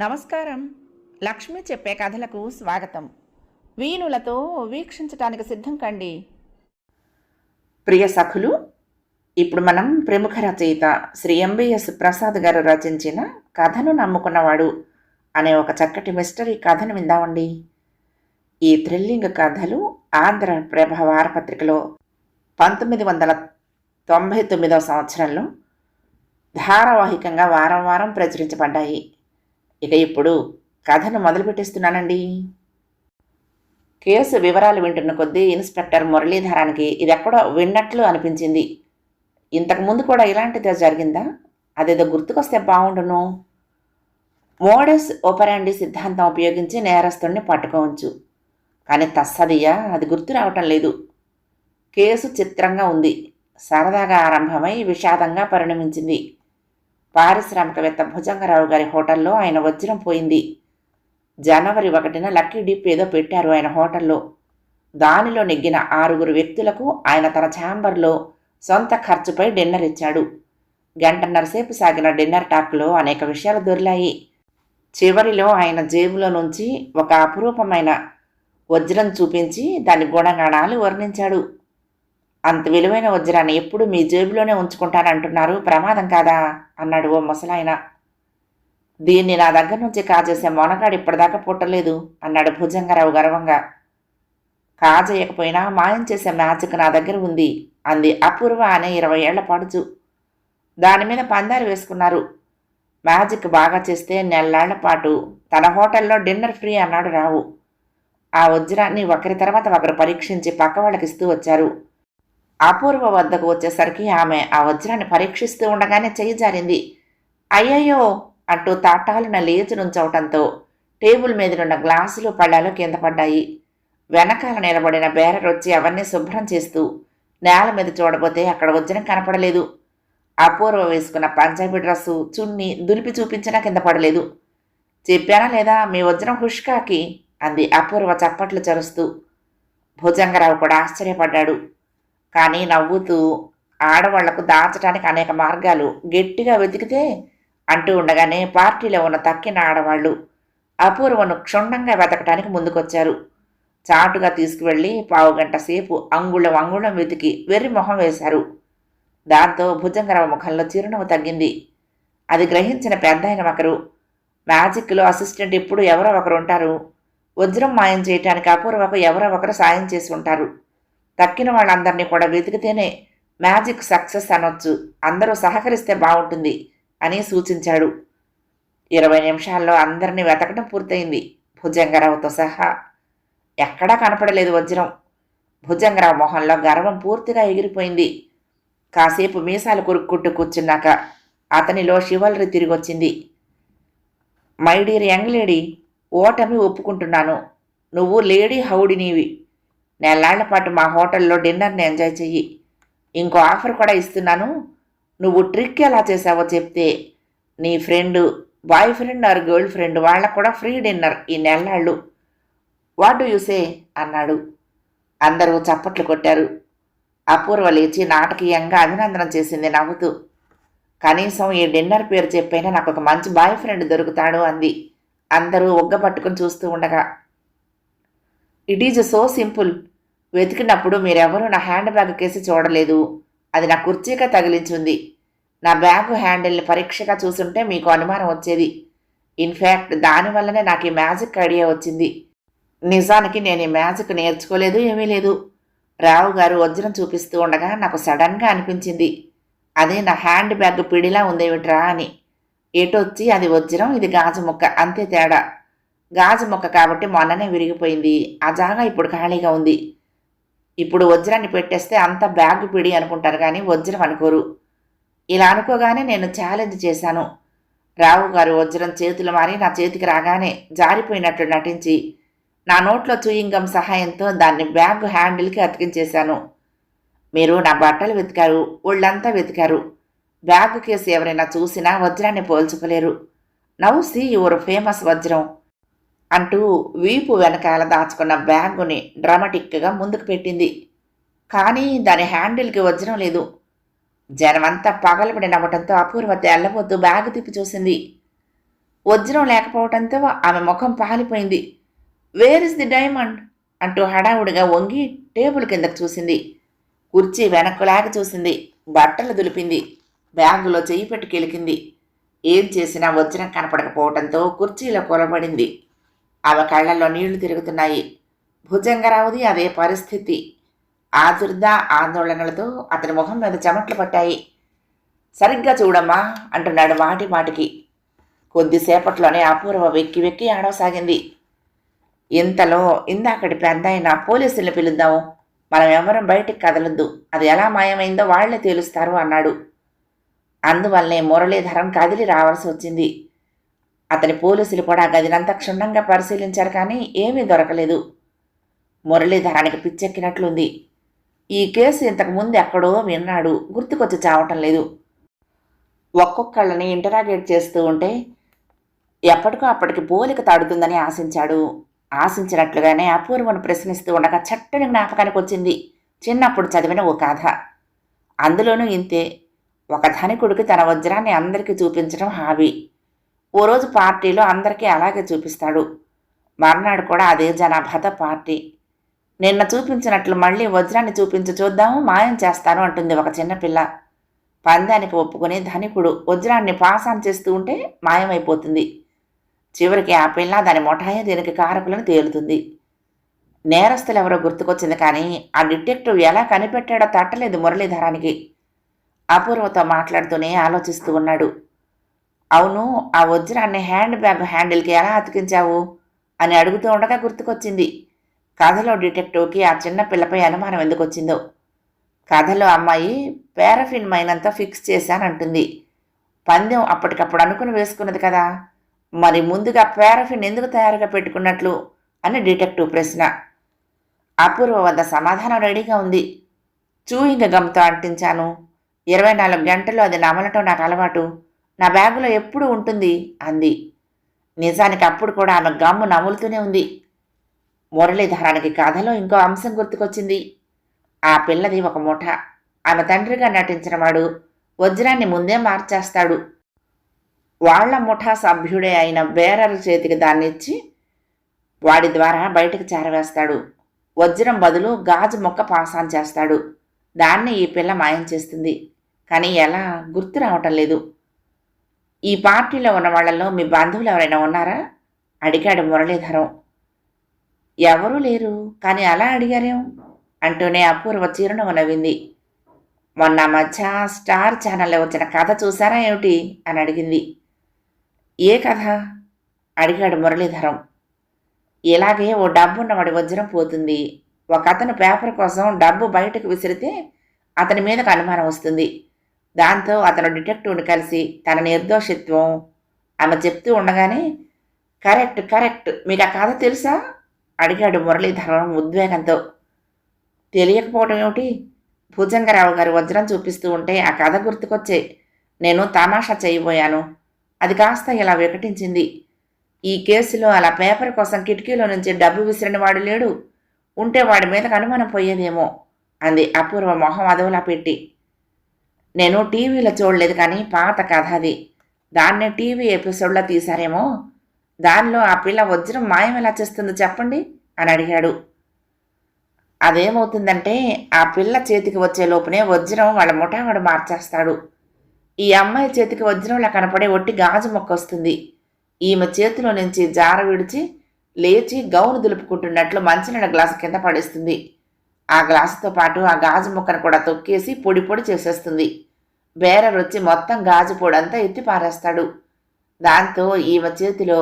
నమస్కారం. లక్ష్మి చెప్పే కథలకు స్వాగతం. వీణులతో వీక్షించటానికి సిద్ధం కండి. ప్రియ సఖులు, ఇప్పుడు మనం ప్రముఖ రచయిత శ్రీ ఎంబీఎస్ ప్రసాద్ గారు రచించిన కథను నమ్ముకున్నవాడు అనే ఒక చక్కటి మిస్టరీ కథను విందామండి. ఈ థ్రిల్లింగ్ కథలు ఆంధ్రప్రభ వారపత్రికలో 1999 సంవత్సరంలో ధారావాహికంగా వారం వారం ప్రచురించబడ్డాయి. ఇక ఇప్పుడు కథను మొదలుపెట్టిస్తున్నానండి. కేసు వివరాలు వింటున్న కొద్దీ ఇన్స్పెక్టర్ మురళీధరానికి ఇదెక్కడో విన్నట్లు అనిపించింది. ఇంతకుముందు కూడా ఇలాంటిదే జరిగిందా? అదేదో గుర్తుకొస్తే బాగుండును. మోడస్ ఓపరాండి సిద్ధాంతం ఉపయోగించి నేరస్తుడిని పట్టుకోవచ్చు, కానీ తస్సదియా అది గుర్తు రావటం లేదు. కేసు చిత్రంగా ఉంది. సరదాగా ఆరంభమై విషాదంగా పరిణమించింది. పారిశ్రామికవేత్త భుజంగరావు గారి హోటల్లో ఆయన వజ్రం పోయింది. జనవరి 1న లక్కీ డిప్ ఏదో పెట్టారు ఆయన హోటల్లో. దానిలో నెగ్గిన 6 వ్యక్తులకు ఆయన తన ఛాంబర్లో సొంత ఖర్చుపై డిన్నర్ ఇచ్చాడు. గంటన్నర సేపు సాగిన డిన్నర్ టాక్లో అనేక విషయాలు దొరిలాయి. చివరిలో ఆయన జేబులో నుంచి ఒక అపురూపమైన వజ్రం చూపించి దాని గుణగణాలు వర్ణించాడు. అంత విలువైన వజ్రాన్ని ఎప్పుడు మీ జేబులోనే ఉంచుకుంటానంటున్నారు, ప్రమాదం కాదా అన్నాడు ఓ ముసలాయన. దీన్ని నా దగ్గర నుంచి కాజేసే మొనగాడు ఇప్పటిదాకా పుట్టలేదు అన్నాడు భుజంగరావు గర్వంగా. కాజేయకపోయినా మాయం చేసే మ్యాజిక్ నా దగ్గర ఉంది అంది అపూర్వ అనే 20 ఏళ్ల పడుచు. దాని మీద పందాలు వేసుకున్నారు. మ్యాజిక్ బాగా చేస్తే నెల్లాళ్ల పాటు తన హోటల్లో డిన్నర్ ఫ్రీ అన్నాడు రావు. ఆ వజ్రాన్ని ఒకరి తర్వాత ఒకరు పరీక్షించి పక్క వాళ్ళకి ఇస్తూ వచ్చారు. అపూర్వ వద్దకు వచ్చేసరికి ఆమె ఆ వజ్రాన్ని పరీక్షిస్తూ ఉండగానే చెయ్యి జారింది. అయ్యయ్యో అంటూ తాటాలున లేచి నుంచవటంతో టేబుల్ మీదనున్న గ్లాసులు పళ్ళాలు కింద పడ్డాయి. వెనకాల నిలబడిన బేరర్ వచ్చి అవన్నీ శుభ్రం చేస్తూ నేల మీద చూడబోతే అక్కడ వజ్రం కనపడలేదు. అపూర్వ వేసుకున్న పంజాబీ డ్రస్సు, చున్నీ దులిపి చూపించినా కింద పడలేదు. చెప్పానా లేదా మీ వజ్రం హుష్కాకి అంది అపూర్వ చప్పట్లు చరుస్తూ. భుజంగరావు కూడా ఆశ్చర్యపడ్డాడు. కానీ నవ్వుతూ ఆడవాళ్లకు దాచడానికి అనేక మార్గాలు గట్టిగా వెతికితే అంటూ ఉండగానే పార్టీలో ఉన్న తక్కిన ఆడవాళ్లు అపూర్వను క్షుణ్ణంగా వెతకటానికి ముందుకొచ్చారు. చాటుగా తీసుకువెళ్ళి 15 గంట సేపు అంగుళం వెతికి వెర్రి మొహం వేశారు. దాంతో భుజంగరావు ముఖంలో చిరునవ్వు తగ్గింది. అది గ్రహించిన పెద్దాయన ఒకరు, మ్యాజిక్లో అసిస్టెంట్ ఇప్పుడు ఎవరో ఒకరు ఉంటారు. వజ్రం మాయం చేయటానికి అపూర్వకు ఎవరో ఒకరు సాయం చేసి ఉంటారు. తక్కిన వాళ్ళందరినీ కూడా వెతికితేనే మ్యాజిక్ సక్సెస్ అనొచ్చు. అందరూ సహకరిస్తే బాగుంటుంది అని సూచించాడు. 20 నిమిషాల్లో అందరినీ వెతకడం పూర్తయింది, భుజంగరావుతో సహా. ఎక్కడా కనపడలేదు వజ్రం. భుజంగరావు మొహంలో గర్వం పూర్తిగా ఎగిరిపోయింది. కాసేపు మీసాలు కొరుక్కుంటూ కూర్చున్నాక అతనిలో షివల్రీ తిరిగొచ్చింది. మై డియర్ యంగ్ లేడీ, ఓటమి ఒప్పుకుంటున్నాను. నువ్వు లేడీ హౌడినీవి. నెల్లాళ్ల పాటు మా హోటల్లో డిన్నర్ని ఎంజాయ్ చెయ్యి. ఇంకో ఆఫర్ కూడా ఇస్తున్నాను. నువ్వు ట్రిక్ ఎలా చేసావో చెప్తే నీ friend, boy friend or girl friend వాళ్ళకు కూడా ఫ్రీ డిన్నర్ ఈ నెల్లాళ్ళు. వాట్ డూ యూ సే అన్నాడు. అందరూ చప్పట్లు కొట్టారు. అపూర్వ లేచి నాటకీయంగా అభినందనం చేసింది నవ్వుతూ. కనీసం ఈ డిన్నర్ పేరు చెప్పైనా నాకు ఒక మంచి బాయ్ ఫ్రెండ్ దొరుకుతాడు అంది అందరూ ఒగ్గపట్టుకుని చూస్తూ ఉండగా. It is so simple. వెతికినప్పుడు మీరెవరూ నా హ్యాండ్ బ్యాగ్ కేసి చూడలేదు. అది నా కుర్చీగా తగిలించుంది. నా బ్యాగు హ్యాండిల్ని పరీక్షగా చూసుంటే మీకు అనుమానం వచ్చేది. ఇన్ఫ్యాక్ట్ దానివల్లనే నాకు ఈ మ్యాజిక్ ఐడియా వచ్చింది. నిజానికి నేను ఈ మ్యాజిక్ నేర్చుకోలేదు, ఏమీ లేదు. రావు గారు వజ్రం చూపిస్తూ ఉండగా నాకు సడన్గా అనిపించింది, అది నా హ్యాండ్ బ్యాగ్ పిడిలా ఉందేమిట్రా అని. ఎటొచ్చి అది వజ్రం, ఇది గాజు ముక్క, అంతే తేడా. గాజు మొక్క కాబట్టి మొన్ననే విరిగిపోయింది. ఆ జాగా ఇప్పుడు ఖాళీగా ఉంది. ఇప్పుడు వజ్రాన్ని పెట్టేస్తే అంత బ్యాగ్ పిడి అనుకుంటారు కానీ వజ్రం అనుకోరు. ఇలా అనుకోగానే నేను ఛాలెంజ్ చేశాను. రావు గారు వజ్రం చేతులు మారి నా చేతికి రాగానే జారిపోయినట్లు నటించి నా నోట్లో చూయింగం సహాయంతో దాన్ని బ్యాగ్ హ్యాండిల్కి అతికించేశాను. మీరు నా బట్టలు వెతికారు, ఒళ్ళంతా వెతికారు. బ్యాగ్ కేసు ఎవరైనా చూసినా వజ్రాన్ని పోల్చుకోలేరు. నౌ సీ యువర్ ఫేమస్ వజ్రం అంటూ వీపు వెనకాల దాచుకున్న బ్యాగుని డ్రామాటిక్గా ముందుకు పెట్టింది. కానీ దాని హ్యాండిల్కి వజ్రం లేదు. జనమంతా పగలబడి నవ్వటంతో అపూర్వ తెల్లబోతూ బ్యాగు తిప్పి చూసింది. వజ్రం లేకపోవటంతో ఆమె ముఖం పాలిపోయింది. వేర్ ఇస్ ది డైమండ్ అంటూ హడావుడిగా వంగి టేబుల్ కిందకు చూసింది. కుర్చీ వెనక్కులాగి చూసింది. బట్టలు దులిపింది. బ్యాగులో చెయ్యి పెట్టి కెలికింది. ఏం చేసినా వజ్రం కనపడకపోవటంతో కుర్చీలో కూలబడింది. ఆమె కళ్ళల్లో నీళ్లు తిరుగుతున్నాయి. భుజంగరావుది అదే పరిస్థితి. ఆదుర్ద ఆందోళనలతో అతని మొహం మీద చెమట్లు పట్టాయి. సరిగ్గా చూడమ్మా అంటున్నాడు మాటి మాటికి. కొద్దిసేపట్లోనే అపూర్వ వెక్కి వెక్కి ఆడవసాగింది. ఇంతలో ఇందాకటి పెద్దాయన పోలీసుల్ని పిలుద్దాము, మనం ఎవరం బయటికి కదలొద్దు, అది ఎలా మాయమైందో వాళ్లే తేలుస్తారు అన్నాడు. అందువల్లే మురళీధరం కదిలి రావాల్సి వచ్చింది. అతని పోలీసులు కూడా గదినంతా క్షుణ్ణంగా పరిశీలించారు, కానీ ఏమీ దొరకలేదు. మురళీధరానికి పిచ్చెక్కినట్లుంది. ఈ కేసు ఇంతకు ముందు ఎక్కడో విన్నాడు, గుర్తుకొచ్చి చావటం లేదు. ఒక్కొక్కళ్ళని ఇంటరాగేట్ చేస్తూ ఉంటే ఎప్పటికో అప్పటికి పోలిక తాడుతుందని ఆశించాడు. ఆశించినట్లుగానే అపూర్వను ప్రశ్నిస్తూ ఉండగా చట్టని జ్ఞాపకానికి వచ్చింది చిన్నప్పుడు చదివిన ఓ కథ. అందులోనూ ఇంతే. ఒక ధనికుడికి తన వజ్రాన్ని అందరికీ చూపించడం హాబీ. ఓ రోజు పార్టీలో అందరికీ అలాగే చూపిస్తాడు. మర్నాడు కూడా అదే జనాభాతో పార్టీ. నిన్న చూపించినట్లు మళ్ళీ వజ్రాన్ని చూపించి చూద్దాము, మాయం చేస్తాను అంటుంది ఒక చిన్నపిల్ల. పందానికి ఒప్పుకుని ధనికుడు వజ్రాన్ని పాసాన్ చేస్తూ ఉంటే మాయమైపోతుంది. చివరికి ఆ పిల్ల దాని ముఠాయే దీనికి కారకులను తేలుతుంది. నేరస్తులు ఎవరో గుర్తుకొచ్చింది, కానీ ఆ డిటెక్టివ్ ఎలా కనిపెట్టాడో తట్టలేదు మురళీధరానికి. అపూర్వతో మాట్లాడుతూనే ఆలోచిస్తూ ఉన్నాడు. అవును, ఆ వజ్రాన్ని హ్యాండ్ బ్యాగ్ హ్యాండిల్కి ఎలా అతికించావు అని అడుగుతూ ఉండగా గుర్తుకొచ్చింది కథలో డిటెక్టివ్కి ఆ చిన్న పిల్లపై అనుమానం ఎందుకు వచ్చిందో. కథలో అమ్మాయి పారాఫిన్ మైనంతా ఫిక్స్ చేశానంటుంది. పందెం అప్పటికప్పుడు అనుకుని వేసుకున్నది కదా, మరి ముందుగా పారాఫిన్ ఎందుకు తయారుగా పెట్టుకున్నట్లు అని డిటెక్టివ్ ప్రశ్న. అపూర్వ వద్ద సమాధానం రెడీగా ఉంది. చూయింగ్ గమ్తో అంటించాను. 24 గంటల్లో అది నమలటం నాకు అలవాటు. నా బ్యాగులో ఎప్పుడూ ఉంటుంది అంది. నిజానికి అప్పుడు కూడా ఆమె గమ్ము నములుతూనే ఉంది. మురళీధరానికి కథలో ఇంకో అంశం గుర్తుకొచ్చింది. ఆ పిల్లది ఒక ముఠ. ఆమె తండ్రిగా నటించిన వాడు వజ్రాన్ని ముందే మార్చేస్తాడు. వాళ్ల ముఠా సభ్యుడే అయిన బేరర్ చేతికి దాన్నిచ్చి వాడి ద్వారా బయటకు చేరవేస్తాడు. వజ్రం బదులు గాజు మొక్క పాసాన్ చేస్తాడు. దాన్ని ఈ పిల్ల మాయం చేస్తుంది. కానీ ఎలా గుర్తు రావటం లేదు. ఈ పార్టీలో ఉన్న వాళ్లలో మీ బంధువులు ఎవరైనా ఉన్నారా అడిగాడు మురళీధరం. ఎవరూ లేరు, కానీ అలా అడిగారేం అంటూనే అపూర్వ చిరునవ్వు నవ్వింది. మొన్న మధ్య స్టార్ ఛానల్లో వచ్చిన కథ చూసారా ఏమిటి అని అడిగింది. ఏ కథ అడిగాడు మురళీధరం. ఇలాగే ఓ డబ్బున్నవాడి వజ్రం పోతుంది. ఒక అతను పేపర్ కోసం డబ్బు బయటకు విసిరితే అతని మీదకు అనుమానం వస్తుంది. దాంతో అతను డిటెక్టివ్ని కలిసి తన నిర్దోషిత్వం ఆమె చెప్తూ ఉండగానే కరెక్ట్ కరెక్ట్ మీకు ఆ కథ తెలుసా అడిగాడు మురళీధరం ఉద్వేగంతో. తెలియకపోవటం ఏమిటి? భుజంగరావు గారి వజ్రం చూపిస్తూ ఉంటే ఆ కథ గుర్తుకొచ్చే నేను తమాషా చేయబోయాను. అది కాస్త ఇలా వికటించింది. ఈ కేసులో అలా పేపర్ కోసం కిటికీలో నుంచి డబ్బు విసిరిన వాడు లేడు. ఉంటే వాడి మీదకు అనుమానం పోయేదేమో అంది అపూర్వ మొహం అదోలా పెట్టి. నేను టీవీలో చూడలేదు, కానీ పాత కథ అది. దాన్నే టీవీ ఎపిసోడ్లో తీశారేమో. దానిలో ఆ పిల్ల వజ్రం మాయం ఎలా చేస్తుందో చెప్పండి అని అడిగాడు. అదేమవుతుందంటే ఆ పిల్ల చేతికి వచ్చే లోపునే వజ్రం వాళ్ళ ముఠావాడు మార్చేస్తాడు. ఈ అమ్మాయి చేతికి వజ్రంలా కనపడే ఒట్టి గాజు మొక్క వస్తుంది. ఈమె చేతిలో నుంచి జార విడిచి లేచి గౌను దులుపుకుంటున్నట్లు మంచినీళ్ళ గ్లాసు కింద పడేస్తుంది. ఆ గ్లాసుతో పాటు ఆ గాజు ముక్కను కూడా తొక్కేసి పొడి పొడి చేసేస్తుంది. బేరర్ వచ్చి మొత్తం గాజు పొడంతా ఎత్తి పారేస్తాడు. దాంతో ఈమె చేతిలో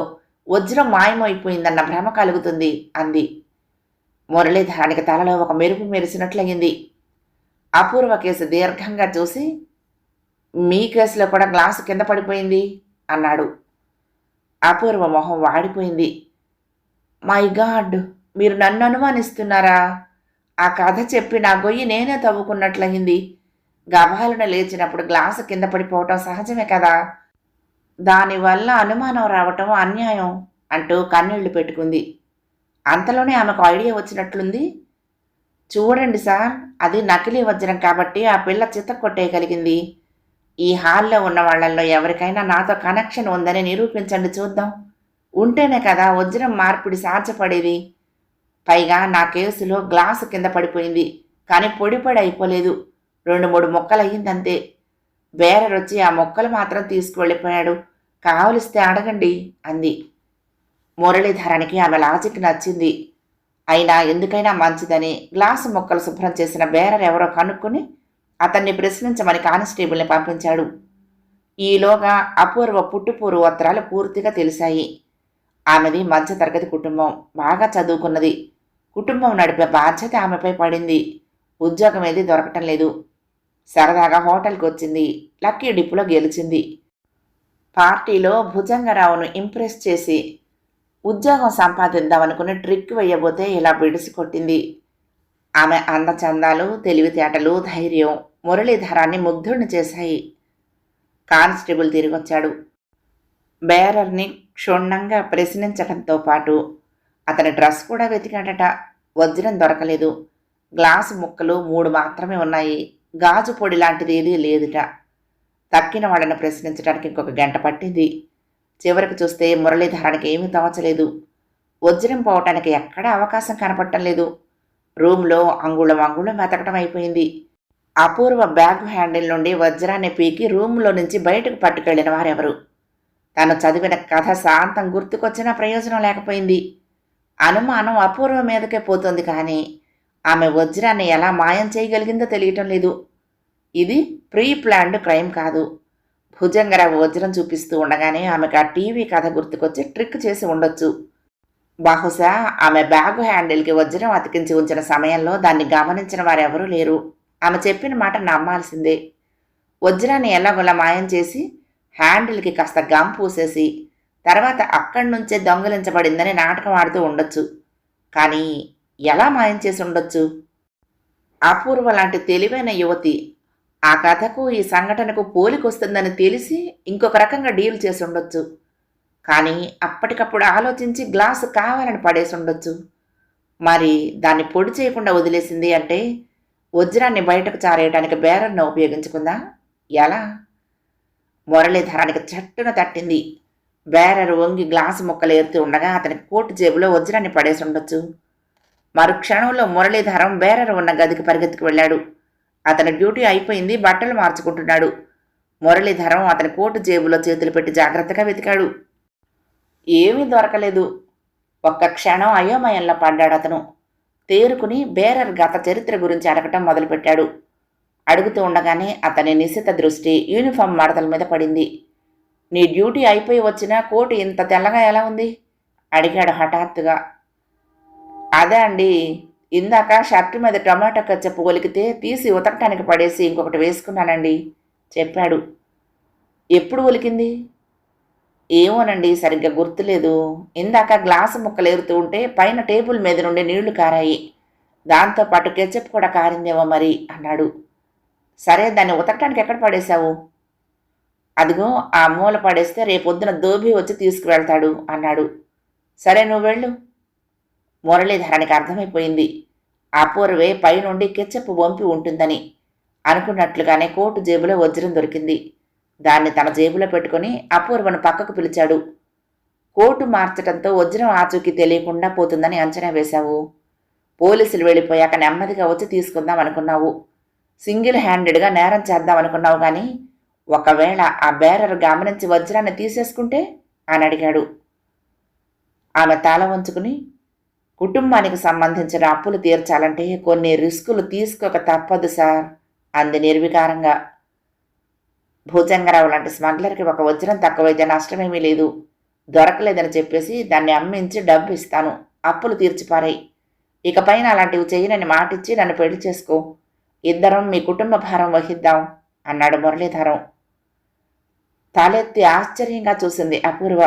వజ్రం మాయమైపోయిందన్న భ్రమ కలుగుతుంది అంది. మురళీధరానికి తలలో ఒక మెరుపు మెరిసినట్లయింది. అపూర్వ కేసు దీర్ఘంగా చూసి, మీ కేసులో కూడా గ్లాసు కింద పడిపోయింది అన్నాడు. అపూర్వ మొహం వాడిపోయింది. మై గాడ్, మీరు నన్ను అనుమానిస్తున్నారా? ఆ కథ చెప్పి నా గొయ్యి నేనే తవ్వుకున్నట్లయింది. గభాలను లేచినప్పుడు గ్లాసు కింద పడిపోవటం సహజమే కదా, దానివల్ల అనుమానం రావటం అన్యాయం అంటూ కన్నీళ్లు పెట్టుకుంది. అంతలోనే ఆమెకు ఐడియా వచ్చినట్లుంది. చూడండి సార్, అది నకిలీ వజ్రం కాబట్టి ఆ పిల్ల చిత్త కొట్టేయగలిగింది. ఈ హాల్లో ఉన్న వాళ్ళల్లో ఎవరికైనా నాతో కనెక్షన్ ఉందని నిరూపించండి చూద్దాం. ఉంటేనే కదా వజ్రం మార్పిడి సాధ్యపడేది. పైగా నా కేసులో గ్లాసు కింద పడిపోయింది. కానీ పొడి అయిపోలేదు. 2-3 ముక్కలయ్యిందంతే. బేరరొచ్చి ఆ ముక్కలు మాత్రం తీసుకువెళ్ళిపోయాడు. కావలిస్తే అడగండి అంది. మురళీధరానికి ఆమె లాజిక్ నచ్చింది. అయినా ఎందుకైనా మంచిదని గ్లాసు ముక్కలు శుభ్రం చేసిన బేరర్ ఎవరో కనుక్కొని అతన్ని ప్రశ్నించమని కానిస్టేబుల్ని పంపించాడు. ఈలోగా అపూర్వ పుట్టుపూర్వోత్తరాలు పూర్తిగా తెలిసాయి. ఆమెది మధ్యతరగతి కుటుంబం, బాగా చదువుకున్నది. కుటుంబం నడిపే బాధ్యత ఆమెపై పడింది. ఉద్యోగం ఏది దొరకటం లేదు. సరదాగా హోటల్కి వచ్చింది. లక్కీ డిప్పులో గెలిచింది. పార్టీలో భుజంగరావును ఇంప్రెస్ చేసి ఉద్యోగం సంపాదిద్దామనుకుని ట్రిక్ వేయబోతే ఇలా బిడిసి కొట్టింది. ఆమె అందచందాలు, తెలివితేటలు, ధైర్యం మురళీధరాన్ని ముగ్ధుడిని చేశాయి. కానిస్టేబుల్ తిరిగొచ్చాడు. బేరర్ని క్షుణ్ణంగా ప్రశ్నించడంతో పాటు అతని డ్రెస్ కూడా వెతికాడట. వజ్రం దొరకలేదు. గ్లాసు ముక్కలు 3 మాత్రమే ఉన్నాయి. గాజు పొడి లాంటిది ఏదీ లేదుట. తక్కిన వాళ్ళని ప్రశ్నించడానికి ఇంకొక గంట పట్టింది. చివరికి చూస్తే మురళీధరానికి ఏమీ తోచలేదు. వజ్రం పోవటానికి ఎక్కడా అవకాశం కనపడటం లేదు. రూమ్లో అంగుళం వెతకటం అయిపోయింది. అపూర్వ బ్యాగ్ హ్యాండిల్ నుండి వజ్రాన్ని పీకి రూమ్లో నుంచి బయటకు పట్టుకెళ్లిన వారెవరు? తను చదివిన కథ శాంతం గుర్తుకొచ్చినా ప్రయోజనం లేకపోయింది. అనుమానం అపూర్వ మీదకే పోతుంది, కానీ ఆమె వజ్రాన్ని ఎలా మాయం చేయగలిగిందో తెలియటం లేదు. ఇది ప్రీ ప్లాన్డ్ క్రైమ్ కాదు. భుజంగరావు వజ్రం చూపిస్తూ ఉండగానే ఆమెకు ఆ టీవీ కథ గుర్తుకొచ్చి ట్రిక్ చేసి ఉండొచ్చు. బహుశా ఆమె బ్యాగు హ్యాండిల్కి వజ్రం అతికించి ఉంచిన సమయంలో దాన్ని గమనించిన వారెవరూ లేరు. ఆమె చెప్పిన మాట నమ్మాల్సిందే. వజ్రాన్ని ఎలాగోలా మాయం చేసి హ్యాండిల్కి కాస్త గమ్ పూసేసి తర్వాత అక్కడి నుంచే దొంగిలించబడిందని నాటకం ఆడుతూ ఉండొచ్చు. కానీ ఎలా మాయం చేసి ఉండొచ్చు? అపూర్వ లాంటి తెలివైన యువతి ఆ కథకు ఈ సంఘటనకు పోలికొస్తుందని తెలిసి ఇంకొక రకంగా డీల్ చేసి ఉండొచ్చు. కానీ అప్పటికప్పుడు ఆలోచించి గ్లాసు కావాలని పడేసి ఉండొచ్చు. మరి దాన్ని పొడి చేయకుండా వదిలేసింది అంటే వజ్రాన్ని బయటకు చారేయడానికి బేరర్ను ఉపయోగించుకుందా? ఎలా? మురళీధరానికి చట్టున తట్టింది. బేరర్ వంగి గ్లాసు ముక్కలు ఏరుతూ ఉండగా అతని కోటు జేబులో వజ్రాన్ని పడేసి ఉండొచ్చు. మరుక్షణంలో మురళీధరం బేరర్ ఉన్న గదికి పరిగెత్తుకు వెళ్ళాడు. అతని డ్యూటీ అయిపోయింది. బట్టలు మార్చుకుంటున్నాడు. మురళీధరం అతని కోటు జేబులో చేతులు పెట్టి జాగ్రత్తగా వెతికాడు. ఏమీ దొరకలేదు. ఒక్క క్షణం అయోమయంలో పడ్డాడు అతను. తేరుకుని బేరర్ గత చరిత్ర గురించి అడగటం మొదలుపెట్టాడు. అడుగుతూ ఉండగానే అతని నిశిత దృష్టి యూనిఫామ్ మడతల మీద పడింది. నీ డ్యూటీ అయిపోయి వచ్చినా కోటు ఇంత తెల్లగా ఎలా ఉంది? అడిగాడు హఠాత్తుగా. అదే అండి, ఇందాక షర్టు మీద టొమాటో కచ్చప్పు ఒలికితే తీసి ఉతకటానికి పడేసి ఇంకొకటి వేసుకున్నానండి చెప్పాడు. ఎప్పుడు ఒలికింది? ఏమోనండి, సరిగ్గా గుర్తులేదు. ఇందాక గ్లాసు ముక్కలు ఏరుతూ ఉంటే పైన టేబుల్ మీద నుండి నీళ్లు కారాయి. దాంతోపాటు కెచప్ కూడా కారిందేమో మరి అన్నాడు. సరే, దాన్ని ఉతకటానికి ఎక్కడ పడేశావు? అదిగో ఆ మూల పడేస్తే రేపొద్దున దోబి వచ్చి తీసుకువెళ్తాడు అన్నాడు. సరే, నువ్వు వెళ్ళు. మురళీధరానికి అర్థమైపోయింది. అపూర్వే పైనుండి కెచ్చప్పు వంపి ఉంటుందని. అనుకున్నట్లుగానే కోటు జేబులో వజ్రం దొరికింది. దాన్ని తన జేబులో పెట్టుకుని అపూర్వను పక్కకు పిలిచాడు. కోటు మార్చడంతో వజ్రం ఆచూకీ తెలియకుండా పోతుందని అంచనా వేశావు. పోలీసులు వెళ్ళిపోయాక నెమ్మదిగా వచ్చి తీసుకుందాం అనుకున్నావు. సింగిల్ హ్యాండెడ్గా నేరం చేద్దాం అనుకున్నావు. కానీ ఒకవేళ ఆ బేరర్ గమనించి వజ్రాన్ని తీసేసుకుంటే అని అడిగాడు. ఆమె తల వంచుకుని, కుటుంబానికి సంబంధించిన అప్పులు తీర్చాలంటే కొన్ని రిస్కులు తీసుకోక తప్పదు సార్ అంది నిర్వికారంగా. భుజంగరావు లాంటి స్మగ్లర్కి ఒక వజ్రం తక్కువైతే నష్టమేమీ లేదు. దొరకలేదని చెప్పేసి దాన్ని అమ్మించి డబ్బు ఇస్తాను. అప్పులు తీర్చిపారాయి. ఇకపైన అలాంటివి చేయనని మాటిచ్చి నన్ను పెళ్లి చేసుకో. ఇద్దరం మీ కుటుంబ భారం వహిద్దాం అన్నాడు మురళీధరం. తలెత్తి ఆశ్చర్యంగా చూసింది అపూర్వ.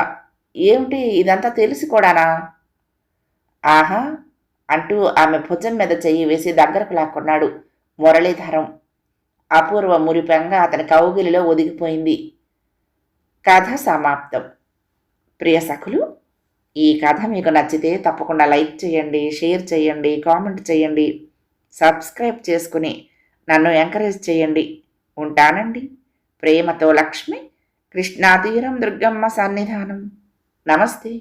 ఏమిటి, ఇదంతా తెలిసి కూడానా? ఆహా అంటూ ఆమె భుజం మీద చెయ్యి వేసి దగ్గరకు లాక్కున్నాడు మురళీధరం. అపూర్వ మురిపెంగా అతని కౌగిలిలో ఒదిగిపోయింది. కథ సమాప్తం. ప్రియ సఖులు, ఈ కథ మీకు నచ్చితే తప్పకుండా లైక్ చేయండి, షేర్ చేయండి, కామెంట్ చేయండి. సబ్స్క్రైబ్ చేసుకుని నన్ను ఎంకరేజ్ చేయండి. ఉంటానండి. ప్రేమతో లక్ష్మి, కృష్ణాతీరం దుర్గమ్మ సన్నిధానం. నమస్తే.